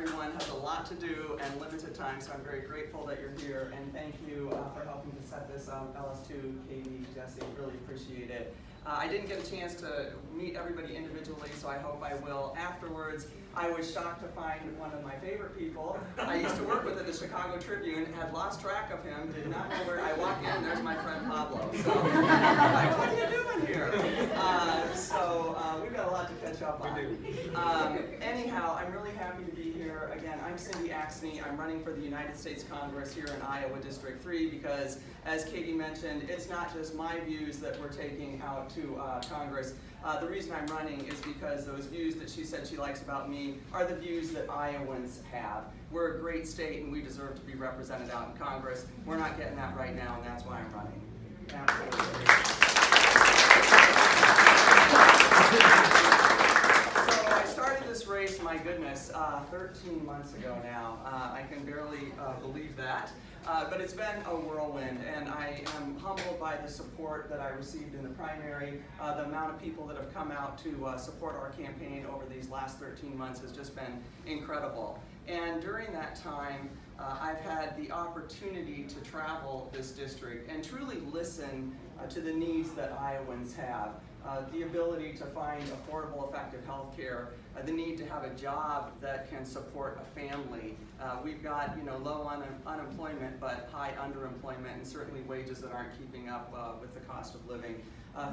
everyone has a lot to do and limited time, so I'm very grateful that you're here, and thank you for helping to set this up. LS2, Katie, Jesse, really appreciate it. I didn't get a chance to meet everybody individually, so I hope I will afterwards. I was shocked to find one of my favorite people I used to work with at the Chicago Tribune, had lost track of him, did not know where I walk in, there's my friend Pablo. So I'm like, what are you doing here? We've got a lot to catch up on. Anyhow, I'm really happy to be here. Again, I'm Cindy Axne. I'm running for the United States Congress here in Iowa District 3 because, as Katie mentioned, it's not just my views that we're taking out to Congress. The reason I'm running is because those views that she said she likes about me are the views that Iowans have. We're a great state and we deserve to be represented out in Congress. We're not getting that right now, and that's why I'm running. Absolutely. So I started this race, my goodness, 13 months ago now. I can barely believe that. But it's been a whirlwind, and I am humbled by the support that I received in the primary. The amount of people that have come out to support our campaign over these last 13 months has just been incredible. And during that time, I've had the opportunity to travel this district and truly listen to the needs that Iowans have. The ability to find affordable, effective health care, the need to have a job that can support a family. We've got low unemployment but high underemployment, and certainly wages that aren't keeping up with the cost of living.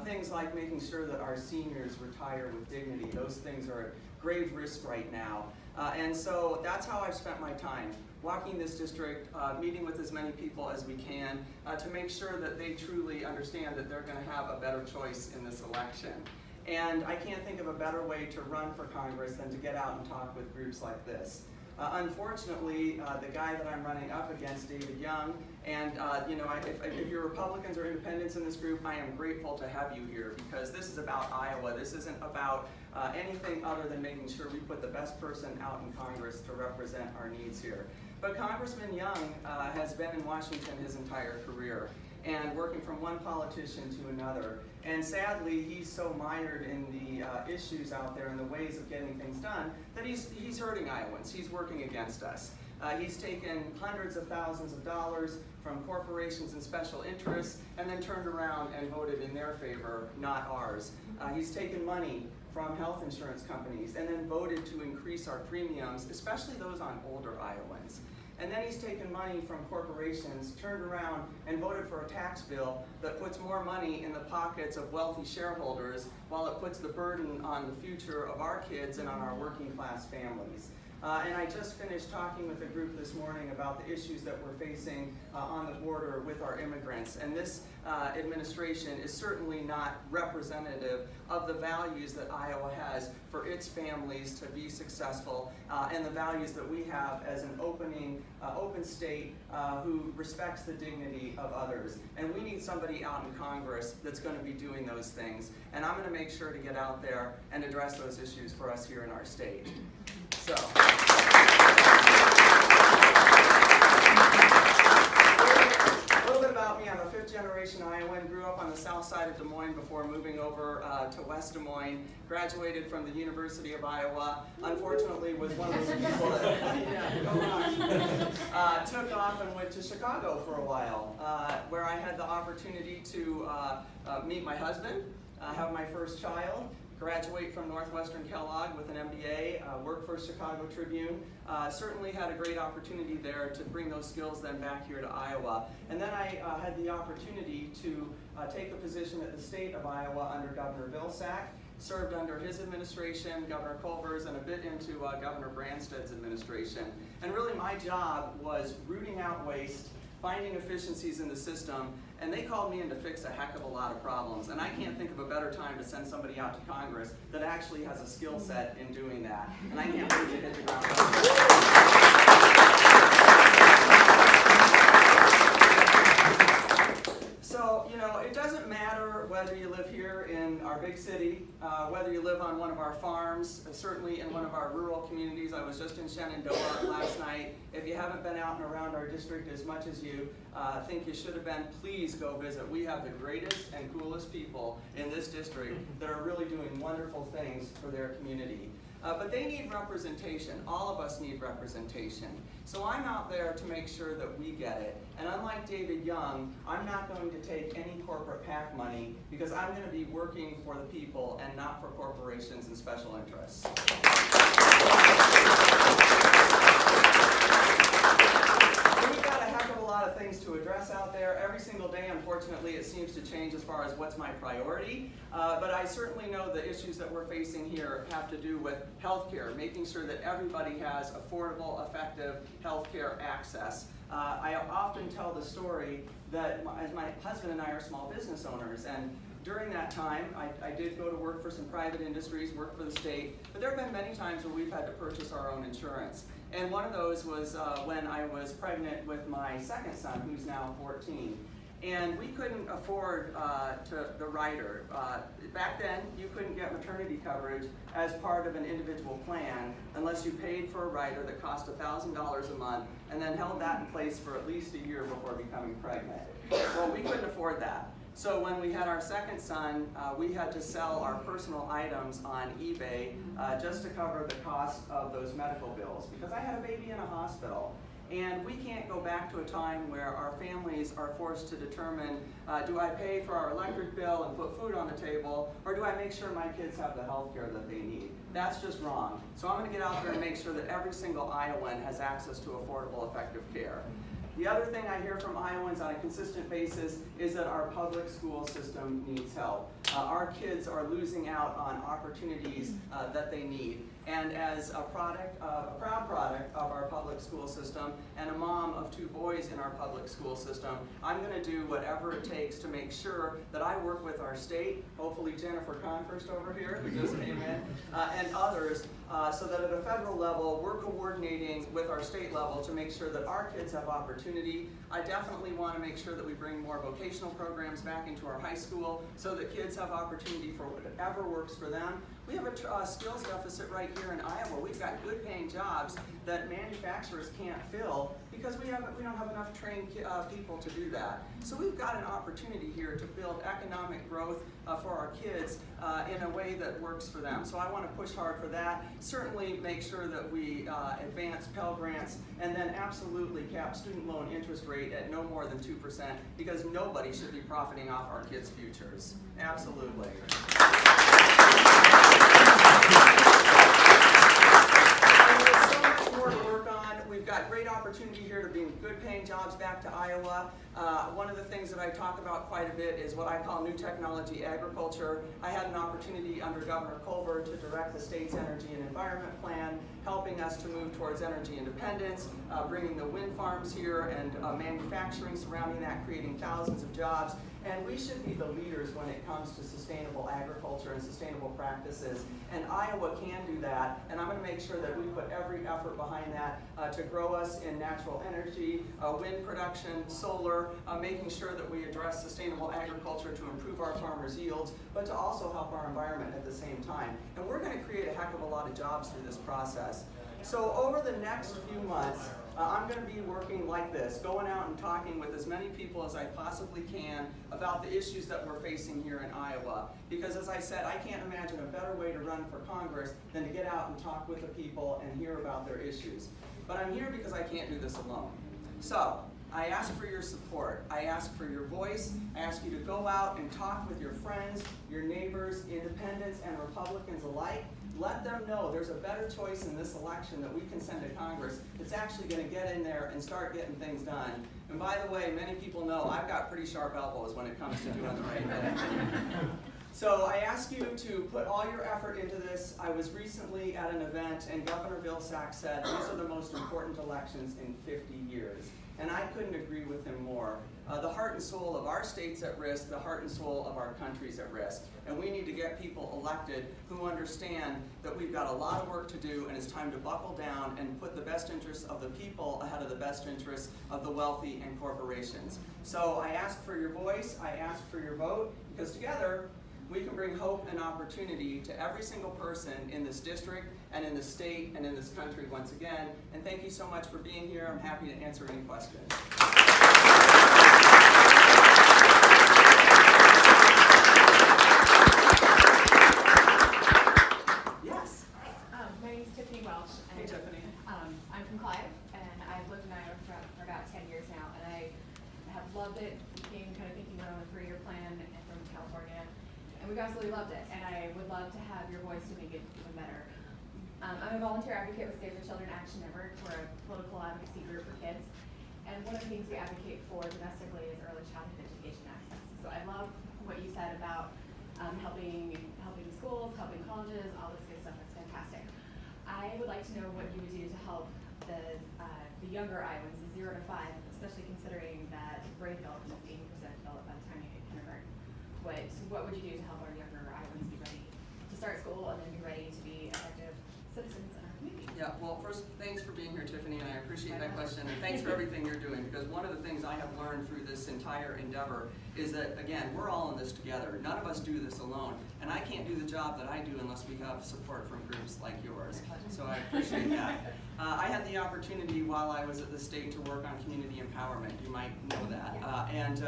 Things like making sure that our seniors retire with dignity. Those things are at grave risk right now. And so that's how I've spent my time, walking this district, meeting with as many people as we can to make sure that they truly understand that they're going to have a better choice in this election. And I can't think of a better way to run for Congress than to get out and talk with groups like this. Unfortunately, the guy that I'm running up against, David Young, and if you're Republicans or independents in this group, I am grateful to have you here because this is about Iowa. This isn't about anything other than making sure we put the best person out in Congress to represent our needs here. But Congressman Young has been in Washington his entire career and working from one politician to another. And sadly, he's so mired in the issues out there and the ways of getting things done that he's hurting Iowans. He's working against us. He's taken hundreds of thousands of dollars from corporations and special interests and then turned around and voted in their favor, not ours. He's taken money from health insurance companies and then voted to increase our premiums, especially those on older Iowans. And then he's taken money from corporations, turned around and voted for a tax bill that puts more money in the pockets of wealthy shareholders while it puts the burden on the future of our kids and on our working class families. And I just finished talking with a group this morning about the issues that we're facing on the border with our immigrants. And this administration is certainly not representative of the values that Iowa has for its families to be successful and the values that we have as an open state who respects the dignity of others. And we need somebody out in Congress that's going to be doing those things. And I'm going to make sure to get out there and address those issues for us here in our state. So, a little bit about me. I'm a fifth-generation Iowan, grew up on the south side of Des Moines before moving over to West Des Moines, graduated from the University of Iowa. Unfortunately, was one of those people that took off and went to Chicago for a while, where I had the opportunity to meet my husband, have my first child, graduate from Northwestern Kellogg with an MBA, work for Chicago Tribune. Certainly had a great opportunity there to bring those skills then back here to Iowa. And then I had the opportunity to take a position at the state of Iowa under Governor Vilsack, served under his administration, Governor Culver's, and a bit into Governor Branstad's administration. And really my job was rooting out waste, finding efficiencies in the system, and they called me in to fix a heck of a lot of problems. And I can't think of a better time to send somebody out to Congress that actually has a skill set in doing that. And I can't wait to hit the ground running. So, it doesn't matter whether you live here in our big city, whether you live on one of our farms, certainly in one of our rural communities. I was just in Shenandoah last night. If you haven't been out and around our district as much as you think you should have been, please go visit. We have the greatest and coolest people in this district that are really doing wonderful things for their community. but they need representation. All of us need representation. So I'm out there to make sure that we get it. And unlike David Young, I'm not going to take any corporate PAC money because I'm going to be working for the people and not for corporations and special interests. Of things to address out there. Every single day, unfortunately, it seems to change as far as what's my priority. But I certainly know the issues that we're facing here have to do with healthcare, making sure that everybody has affordable, effective healthcare access. I often tell the story that as my husband and I are small business owners, and during that time, I did go to work for some private industries, work for the state, but there have been many times where we've had to purchase our own insurance. And one of those was when I was pregnant with my second son, who's now 14. And we couldn't afford the rider. Back then, you couldn't get maternity coverage as part of an individual plan unless you paid for a rider that cost $1,000 a month and then held that in place for at least a year before becoming pregnant. Well, we couldn't afford that. So when we had our second son, we had to sell our personal items on eBay just to cover the cost of those medical bills because I had a baby in a hospital. And we can't go back to a time where our families are forced to determine, do I pay for our electric bill and put food on the table, or do I make sure my kids have the health care that they need? That's just wrong. So I'm going to get out there and make sure that every single Iowan has access to affordable, effective care. The other thing I hear from Iowans on a consistent basis is that our public school system needs help. Our kids are losing out on opportunities that they need. And as a proud product of our public school system and a mom of 2 boys in our public school system, I'm going to do whatever it takes to make sure that I work with our state, hopefully Jennifer Conforst over here, who just came in, and others, so that at a federal level, we're coordinating with our state level to make sure that our kids have opportunity. I definitely want to make sure that we bring more vocational programs back into our high school so that kids have opportunity for whatever works for them. We have a skills deficit right here in Iowa. We've got good paying jobs that manufacturers can't fill because we don't have enough trained people to do that. So we've got an opportunity here to build economic growth for our kids in a way that works for them. So I want to push hard for that. Certainly make sure that we advance Pell Grants and then absolutely cap student loan interest rate at no more than 2% because nobody should be profiting off our kids' futures. Absolutely. We've got great opportunity here to bring good paying jobs back to Iowa. One of the things that I talk about quite a bit is what I call new technology agriculture. I had an opportunity under Governor Colbert to direct the state's energy and environment plan, helping us to move towards energy independence, bringing the wind farms here and manufacturing surrounding that, creating thousands of jobs. And we should be the leaders when it comes to sustainable agriculture and sustainable practices. And Iowa can do that, and I'm going to make sure that we put every effort behind that to grow us in natural energy, wind production, solar, making sure that we address sustainable agriculture to improve our farmers' yields, but to also help our environment at the same time. And we're going to create a heck of a lot of jobs through this process. So over the next few months, I'm going to be working like this, going out and talking with as many people as I possibly can about the issues that we're facing here in Iowa. Because as I said, I can't imagine a better way to run for Congress than to get out and talk with the people and hear about their issues. But I'm here because I can't do this alone. So I ask for your support. I ask for your voice. I ask you to go out and talk with your friends, your neighbors, independents and Republicans alike. Let them know there's a better choice in this election that we can send to Congress that's actually going to get in there and start getting things done. And by the way, many people know I've got pretty sharp elbows when it comes to doing the right thing. So I ask you to put all your effort into this. I was recently at an event and Governor Vilsack said these are the most important elections in 50 years. And I couldn't agree with him more. The heart and soul of our state's at risk, the heart and soul of our country's at risk. And we need to get people elected who understand that we've got a lot of work to do and it's time to buckle down and put the best interests of the people ahead of the best interests of the wealthy and corporations. So I ask for your voice, I ask for your vote, because together we can bring hope and opportunity to every single person in this district and in the state and in this country once again. And thank you so much for being here. I'm happy to answer any questions. Yes. from Clive, and I've lived in Iowa for about 10 years now, and I have loved it. We came kind of thinking we're on a 3-year plan from California, and we've absolutely loved it, and I would love to have your voice to make it even better. I'm a volunteer advocate with Save the Children Action Network. We're a political advocacy group for kids, and one of the things we advocate for domestically is early childhood education access. So I love what you said about helping schools, helping colleges, all this good stuff. That's fantastic. I would like to know what you would do to help the younger Iowans, the 0 to 5, especially considering that brain development is 80% developed by the time you hit kindergarten. What would you do to help our younger Iowans be ready to start school and then be ready to be effective citizens in our community? Yeah, well, first, thanks for being here, Tiffany, and I appreciate that question, and thanks for everything you're doing, because one of the things I have learned through this entire endeavor is that, again, we're all in this together. None of us do this alone, and I can't do the job that I do unless we have support from groups like yours, so I appreciate that. I had the opportunity while I was at the state to work on community empowerment. You might know that. And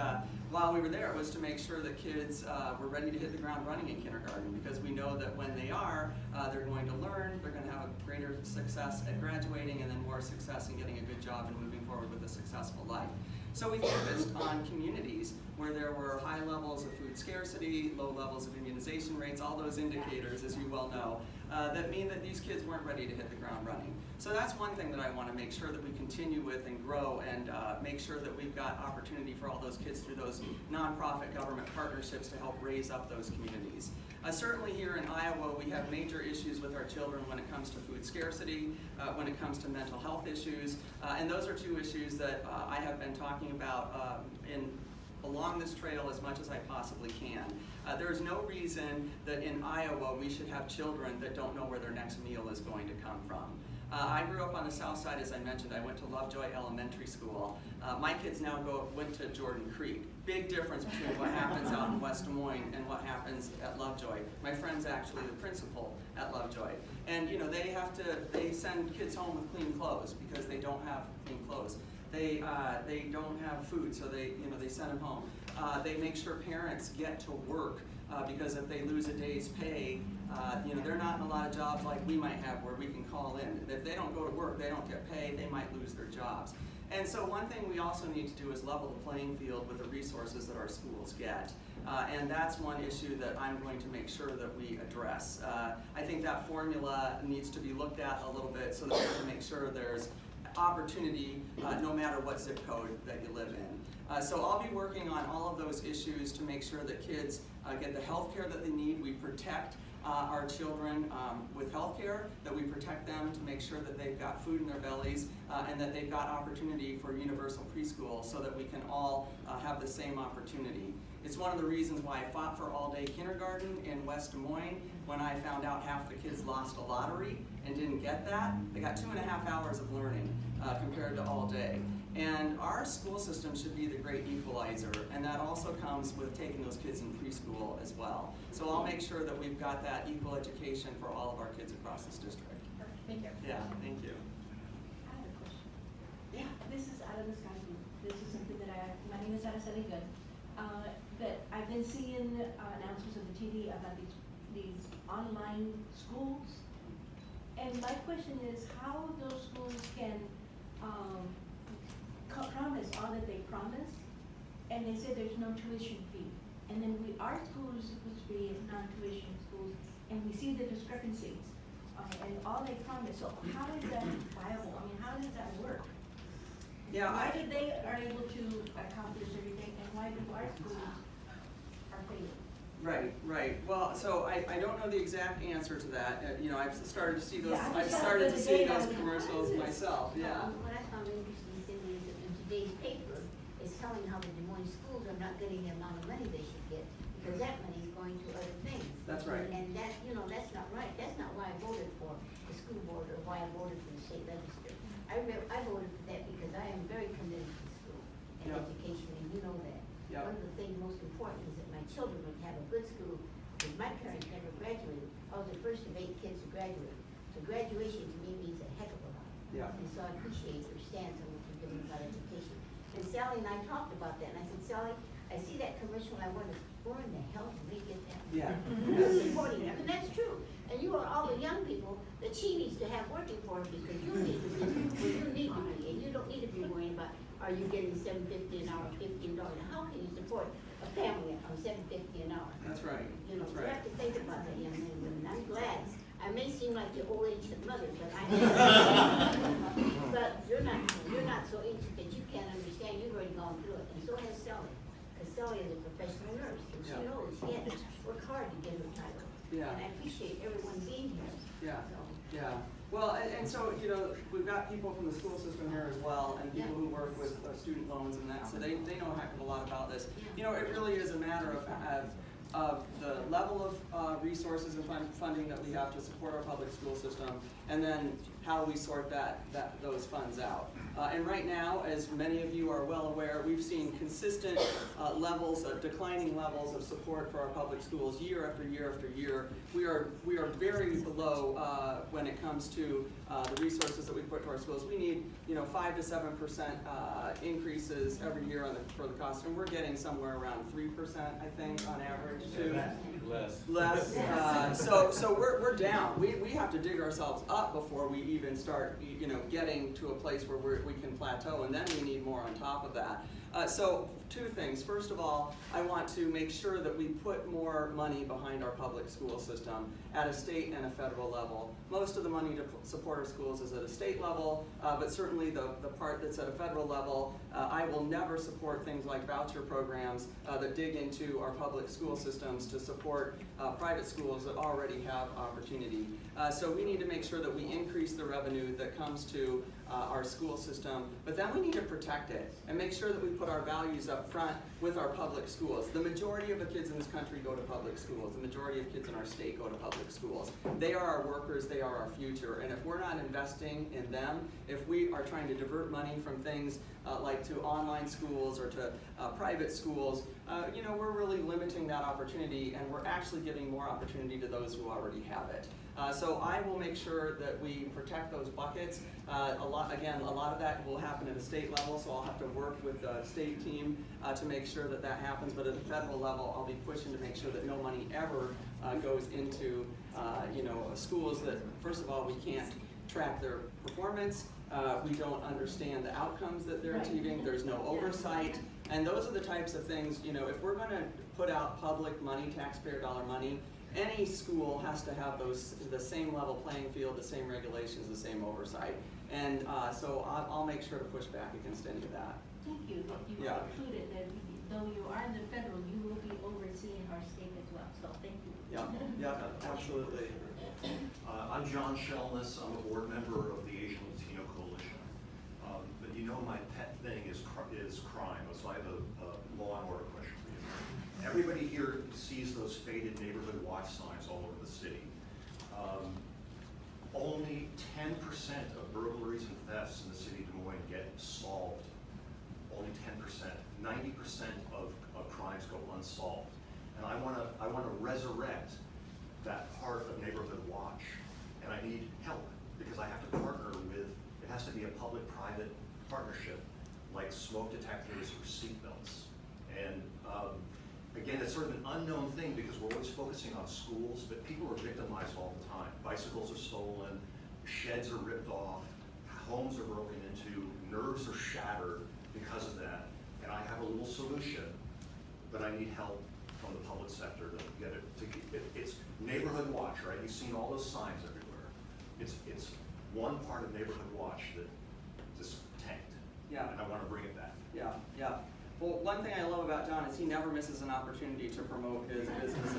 while we were there, it was to make sure that kids were ready to hit the ground running in kindergarten, because we know that when they are, they're going to learn, they're going to have a greater success at graduating, and then more success in getting a good job and moving forward with a successful life. So we focused on communities where there were high levels of food scarcity, low levels of immunization rates, all those indicators, as you well know, that mean that these kids weren't ready to hit the ground running. So that's one thing that I want to make sure that we continue with and grow, and make sure that we've got opportunity for all those kids through those nonprofit government partnerships to help raise up those communities. Certainly here in Iowa, we have major issues with our children when it comes to food scarcity, when it comes to mental health issues, and those are two issues that I have been talking about along this trail as much as I possibly can. There is no reason that in Iowa we should have children that don't know where their next meal is going to come from. I grew up on the south side, as I mentioned. I went to Lovejoy Elementary School. My kids now went to Jordan Creek. Big difference between what happens out in West Des Moines and what happens at Lovejoy. My friend's actually the principal at Lovejoy. And you know, they send kids home with clean clothes because they don't have clean clothes. They don't have food, so they send them home. They make sure parents get to work because if they lose a day's pay, they're not in a lot of jobs like we might have where we can call in. If they don't go to work, they don't get paid, they might lose their jobs. And so one thing we also need to do is level the playing field with the resources that our schools get. And that's one issue that I'm going to make sure that we address. I think that formula needs to be looked at a little bit so that we can make sure there's opportunity no matter what zip code that you live in. So I'll be working on all of those issues to make sure that kids get the health care that they need. We protect our children with health care, that we protect them to make sure that they've got food in their bellies, and that they've got opportunity for universal preschool so that we can all have the same opportunity. It's one of the reasons why I fought for all-day kindergarten in West Des Moines. When I found out half the kids lost a lottery and didn't get that, they got 2.5 hours of learning compared to all day. And our school system should be the great equalizer, and that also comes with taking those kids in preschool as well. So I'll make sure that we've got that equal education for all of our kids across this district. Perfect. Thank you. Yeah, thank you. I have a question. Yeah, this is out of the sky. This is something that my name is Araceli Good. But I've been seeing announcements on the TV about these online schools. And my question is how those schools can promise all that they promise, and they say there's no tuition fee. And then our school is supposed to be non-tuition schools, and we see the discrepancies and all they promise. So how is that viable? I mean, how does that work? Yeah, Why did they are able to accomplish everything, and why do our schools are failing? Right. Well, so I don't know the exact answer to that. I've started to see those. Yeah, I've started to see those commercials myself. Yeah. What I found interesting, Cindy, is that in today's paper, it's telling how the Des Moines schools are not getting the amount of money they should get because that money is going to other things. That's right. And that, that's not right. That's not why I voted for the school board or why I voted for the state legislature. I voted for that because I am very committed to school and education, and you know that. Yep. One of the things most important is that my children would have a good school, because my parents never graduated. I was the first of 8 kids to graduate. So graduation to me means a heck of a lot. Yeah. And so I appreciate your stance on what you're doing about education. And Sally and I talked about that, and I said, Sally, I see that commercial, and I wonder, where in the hell did they get that? Yeah. Supporting them, and that's true. And you are all the young people that she needs to have working for her, because you need to be with are you getting $7.50 an hour, $15? How can you support a family on $7.50 an hour? That's right. You know, That's you right. have to think about that, young men and women. I'm glad. I may seem like your old ancient mother, but but you're not so ancient that you can't understand. You've already gone through it, and so has Sally. Because Sally is a professional nurse, and she Yeah. knows she had to work hard to get her title. Yeah. And I appreciate everyone being here. Yeah. So, Yeah, well, and so, you know, we've got people from the school system here as well, and people who work with student loans and that, so they know a heck of a lot about this. You know, it really is a matter of the level of resources and funding that we have to support our public school system, and then how we sort those funds out. And right now, as many of you are well aware, we've seen consistent levels, declining levels of support for our public schools year after year after year. We are very below when it comes to the resources that we put to our schools. We need, you know, 5 to 7% increases every year for the cost, and we're getting somewhere around 3%, I think, on average too. Less. So we're down. We have to dig ourselves up before we even start, you know, getting to a place where we can plateau, and then we need more on top of that. So two things. First of all, I want to make sure that we put more money behind our public school system at a state and a federal level. Most of the money to support our schools is at a state level, but certainly the part that's at a federal level, I will never support things like voucher programs that dig into our public school systems to support private schools that already have opportunity. So we need to make sure that we increase the revenue that comes to our school system, but then we need to protect it and make sure that we put our values up front with our public schools. The majority of the kids in this country go to public schools. The majority of kids in our state go to public schools. They are our workers, they are our future, and if we're not investing in them, if we are trying to divert money from things like to online schools or to private schools, you know, we're really limiting that opportunity, and we're actually giving more opportunity to those who already have it. So I will make sure that we protect those buckets. A lot of that will happen at a state level, so I'll have to work with the state team to make sure that that happens. But at the federal level, I'll be pushing to make sure that no money ever goes into, you know, schools that, first of all, we can't track their performance. We don't understand the outcomes that they're achieving. There's no oversight. And those are the types of things, you know, if we're going to put out public money, taxpayer dollar money, any school has to have the same level playing field, the same regulations, the same oversight. And so I'll make sure to push back against any of that. Thank you that you included that though you are in the federal, you will be overseeing our state as well, so thank you. Yeah, absolutely. I'm John Shellness. I'm a board member of the Asian Latino Coalition. But you know my pet thing is crime, so I have a law and order question for you. Everybody here sees those faded neighborhood watch signs all over the city. Only 10% of burglaries and thefts in the city of Des Moines get solved. Only 10%. 90% of crimes go unsolved. And I want to resurrect that part of Neighborhood Watch, and I need help because I have to partner with. It has to be a public-private partnership, like smoke detectors or seatbelts. And again, it's sort of an unknown thing because we're always focusing on schools, but people are victimized all the time. Bicycles are stolen, sheds are ripped off, homes are broken into, nerves are shattered because of that. And I have a little solution, but I need help from the public sector to get it. It's Neighborhood Watch, right? You've seen all those signs everywhere. It's one part of Neighborhood Watch that just tanked. Yeah. And I want to bring it back. Yeah. Well, one thing I love about John is he never misses an opportunity to promote his business.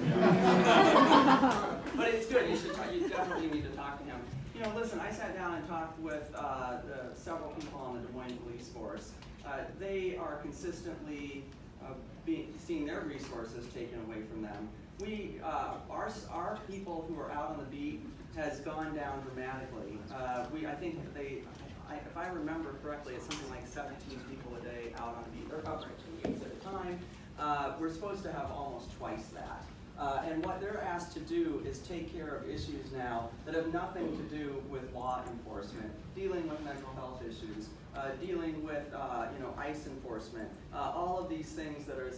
But it's good. You definitely need to talk to him. You know, listen, I sat down and talked with several people on the Des Moines Police Force. They are consistently seeing their resources taken away from them. Our people who are out on the beat has gone down dramatically. I think if I remember correctly, it's something like 17 people a day out on the beat. They're covering 2 weeks at a time. We're supposed to have almost twice that. And what they're asked to do is take care of issues now that have nothing to do with law enforcement, dealing with mental health issues, dealing with ICE enforcement, all of these things that are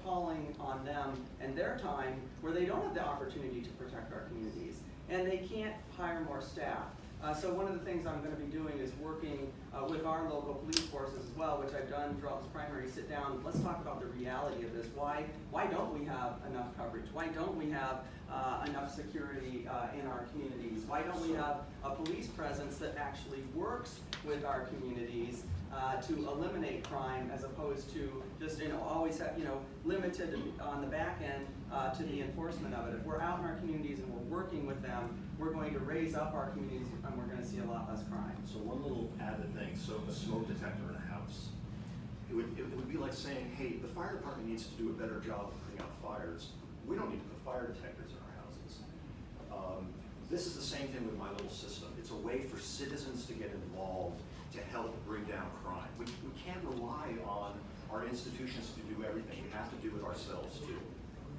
calling on them and their time where they don't have the opportunity to protect our communities. And they can't hire more staff. So one of the things I'm going to be doing is working with our local police force resources as well, which I've done throughout this primary, sit down, let's talk about the reality of this. Why don't we have enough coverage? Why don't we have enough security in our communities? Why don't we have a police presence that actually works with our communities to eliminate crime, as opposed to just always have limited on the back end to the enforcement of it? If we're out in our communities and we're working with them, we're going to raise up our communities and we're going to see a lot less crime. So one little added thing, so a smoke detector in a house, it would be like saying, hey, the fire department needs to do a better job of putting out fires. We don't need to put fire detectors in our houses. This is the same thing with my little system. It's a way for citizens to get involved to help bring down crime. We can't rely on our institutions to do everything. We have to do it ourselves too.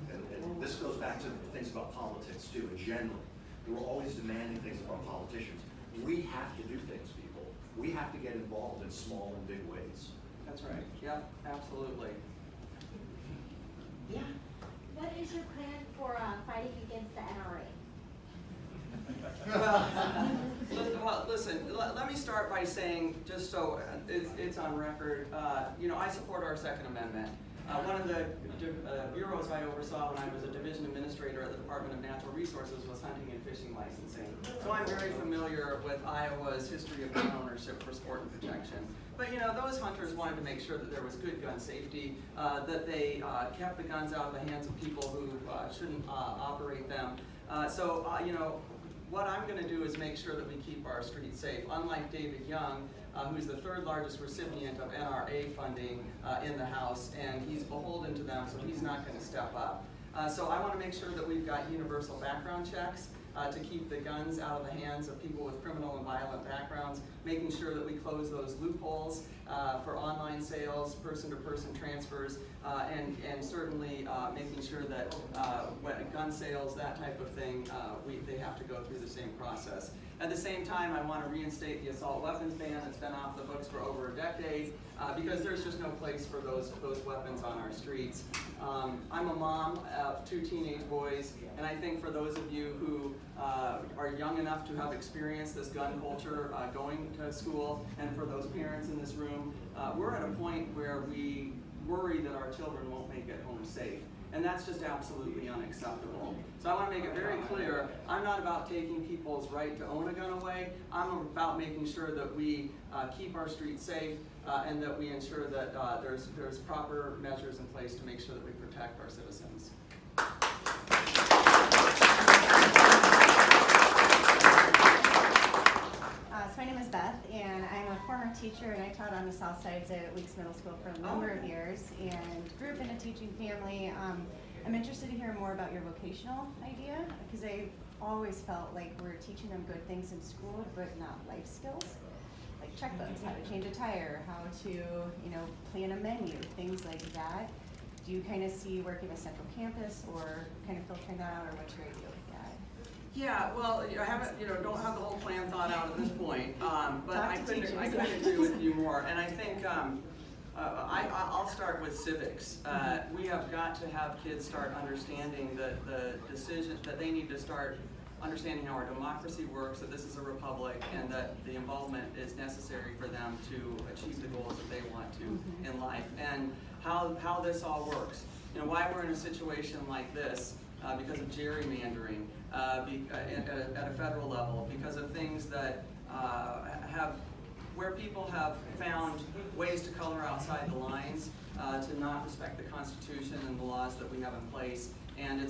And this goes back to things about politics too, and generally. We're always demanding things about politicians. We have to do things, people. We have to get involved in small and big ways. That's right. Yeah, absolutely. Yeah. What is your plan for fighting against the NRA? Well, listen, let me start by saying, just so it's on record, I support our Second Amendment. One of the bureaus I oversaw when I was a division administrator at the Department of Natural Resources was hunting and fishing licensing. So I'm very familiar with Iowa's history of gun ownership for sport and protection. But those hunters wanted to make sure that there was good gun safety, that they kept the guns out of the hands of people who shouldn't operate them. What I'm going to do is make sure that we keep our streets safe. Unlike David Young, who's the third largest recipient of NRA funding in the House, and he's beholden to them, so he's not going to step up. So I want to make sure that we've got universal background checks to keep the guns out of the hands of people with criminal and violent backgrounds, making sure that we close those loopholes for online sales, person-to-person transfers, and certainly making sure that when gun sales, that type of thing, they have to go through the same process. At the same time, I want to reinstate the assault weapons ban that's been off the books for over a decade, because there's just no place for those weapons on our streets. I'm a mom of 2 teenage boys, and I think for those of you who are young enough to have experienced this gun culture going to school, and for those parents in this room, we're at a point where we worry that our children won't make it home safe. And that's just absolutely unacceptable. So I want to make it very clear, I'm not about taking people's right to own a gun away. I'm about making sure that we keep our streets safe and that we ensure that there's proper measures in place to make sure that we protect our citizens. So my name is Beth, and I'm a former teacher, and I taught on the south sides at Weeks Middle School for a number of years, and grew up in a teaching family. I'm interested to hear more about your vocational idea, because I always felt like we're teaching them good things in school, but not life skills, like checkbooks, how to change a tire, how to plan a menu, things like that. Do you kind of see working with Central Campus, or kind of filtering that out, or what's your idea with that? Yeah, well, I haven't, don't have the whole plan thought out at this point, but I couldn't teachers. agree with you more. And I think I'll start with civics. We have got to have kids start understanding the decision that they need to start understanding how our democracy works, that this is a republic, and that the involvement is necessary for them to achieve the goals that they want to in life, and how this all works. Why we're in a situation like this, because of gerrymandering at a federal level, because of things that where people have found ways to color outside the lines, to not respect the Constitution and the laws that we have in place. And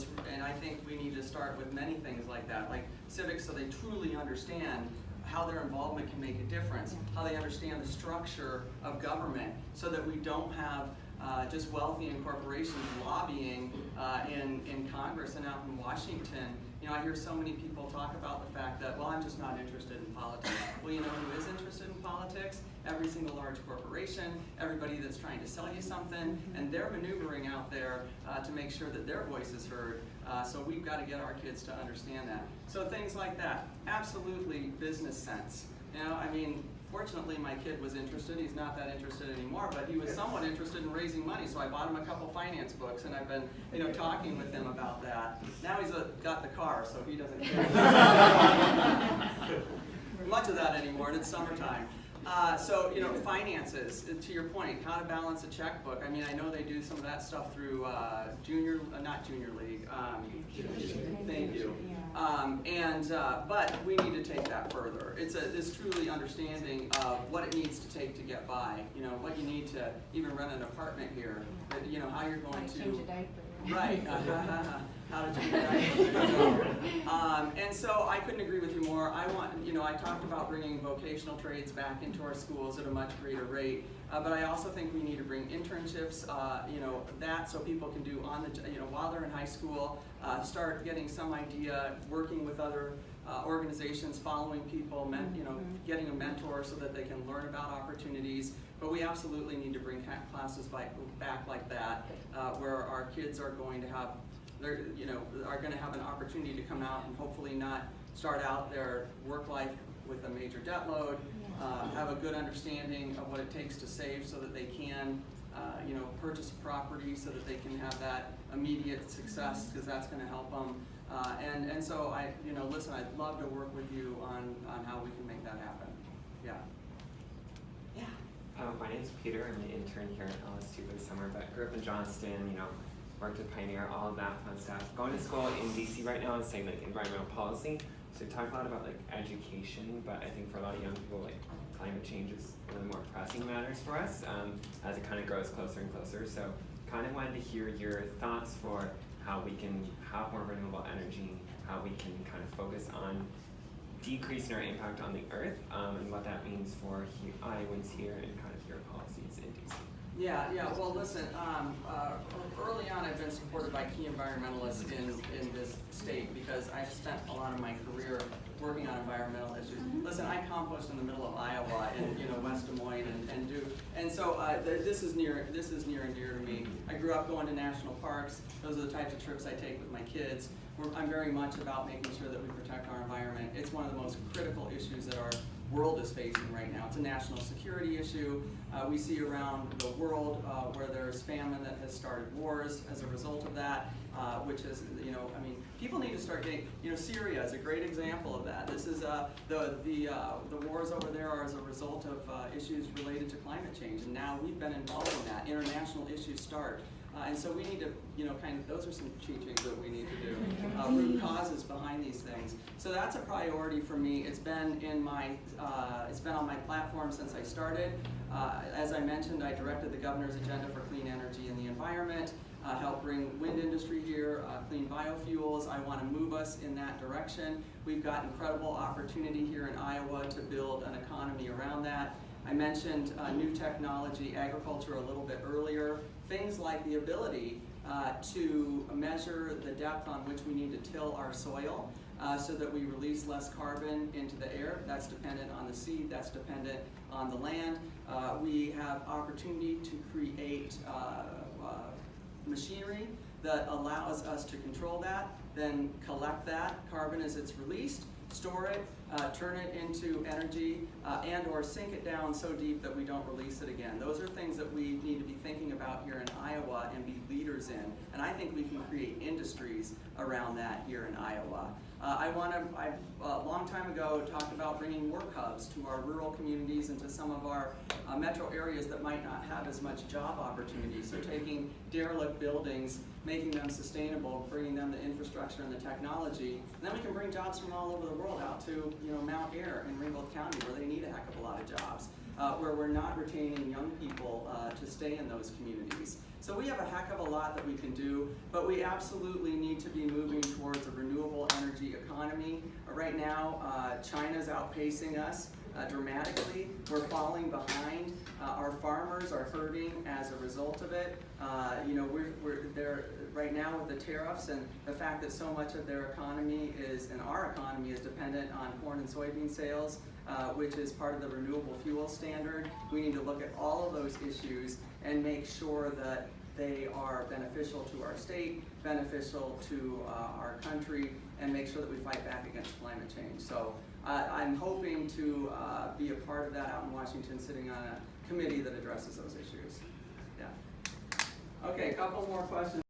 I think we need to start with many things like that, like civics, so they truly understand how their involvement can make a difference, how they understand the structure of government, so that we don't have just wealthy and corporations lobbying in Congress and out in Washington. I hear so many people talk about the fact that, well, I'm just not interested in politics. Well, who is interested in politics? Every single large corporation, everybody that's trying to sell you something, and they're maneuvering out there to make sure that their voice is heard. So we've got to get our kids to understand that. So things like that, absolutely business sense. Fortunately, my kid was interested. He's not that interested anymore, but he was somewhat interested in raising money, so I bought him a couple finance books, and I've been, talking with him about that. Now he's got the car, so he doesn't care much of that anymore, and it's summertime. So, finances, to your point, how to balance a checkbook. I mean, I know they do some of that stuff through not junior league. Thank you. But we need to take that further. It's this truly understanding of what it needs to take to get by. What you need to even rent an apartment here. But, how you're going to change a diaper. Right. How to change a diaper. And so I couldn't agree with you more. I talked about bringing vocational trades back into our schools at a much greater rate. But I also think we need to bring internships, that so people can do on the, while they're in high school, start getting some idea, working with other organizations, following people, getting a mentor so that they can learn about opportunities. But we absolutely need to bring classes back like that, where our kids are going to have, an opportunity to come out and hopefully not start out their work life with a major debt load, have a good understanding of what it takes to save so that they can, purchase a property so that they can have that immediate success, because that's going to help them. And so listen, I'd love to work with you on how we can make that happen. Yeah. My name's Peter. I'm an intern here at LSU for the summer, but grew up in Johnston, worked at Pioneer, all of that fun stuff. Going to school in DC right now and studying environmental policy. So we talk a lot about education, but I think for a lot of young people, climate change is one of the more pressing matters for us as it kind of grows closer and closer. So kind of wanted to hear your thoughts for how we can have more renewable energy, how we can kind of focus on decreasing our impact on the earth, and what that means for Iowans here and kind of your policies in DC. Yeah. Well, listen. Early on, I've been supported by key environmentalists in this state because I've spent a lot of my career working on environmental issues. Listen, I compost in the middle of Iowa in West Des Moines and so this is near and dear to me. I grew up going to national parks. Those are the types of trips I take with my kids. I'm very much about making sure that we protect our environment. It's one of the most critical issues that our world is facing right now. It's a national security issue. We see around the world where there's famine that has started wars as a result of that, which is, people need to start getting, Syria is a great example of that. This is the wars over there are as a result of issues related to climate change, and now we've been involved in that. International issues start. And so we need to, those are some teachings that we need to do. Root causes behind these things. So that's a priority for me. It's been on my platform since I started. As I mentioned, I directed the governor's agenda for clean energy and the environment, helped bring wind industry here, clean biofuels. I want to move us in that direction. We've got incredible opportunity here in Iowa to build an economy around that. I mentioned new technology, agriculture a little bit earlier. Things like the ability to measure the depth on which we need to till our soil so that we release less carbon into the air. That's dependent on the seed, that's dependent on the land. We have opportunity to create machinery that allows us to control that, then collect that carbon as it's released, store it, turn it into energy, and or sink it down so deep that we don't release it again. Those are things that we need to be thinking about here in Iowa and be leaders in. And I think we can create industries around that here in Iowa. I a long time ago talked about bringing work hubs to our rural communities and to some of our metro areas that might not have as much job opportunities. So taking derelict buildings, making them sustainable, bringing them the infrastructure and the technology, and then we can bring jobs from all over the world out to Mount Ayr in Ringgold County, where they need a heck of a lot of jobs, where we're not retaining young people to stay in those communities. So we have a heck of a lot that we can do, but we absolutely need to be moving towards a renewable energy economy. Right now, China's outpacing us dramatically. We're falling behind. Our farmers are hurting as a result of it. We're there right now with the tariffs and the fact that so much of their economy and our economy is dependent on corn and soybean sales, which is part of the renewable fuel standard. We need to look at all of those issues and make sure that they are beneficial to our state, beneficial to our country, and make sure that we fight back against climate change. So I'm hoping to be a part of that out in Washington, sitting on a committee that addresses those issues. Yeah. Okay, a couple more questions.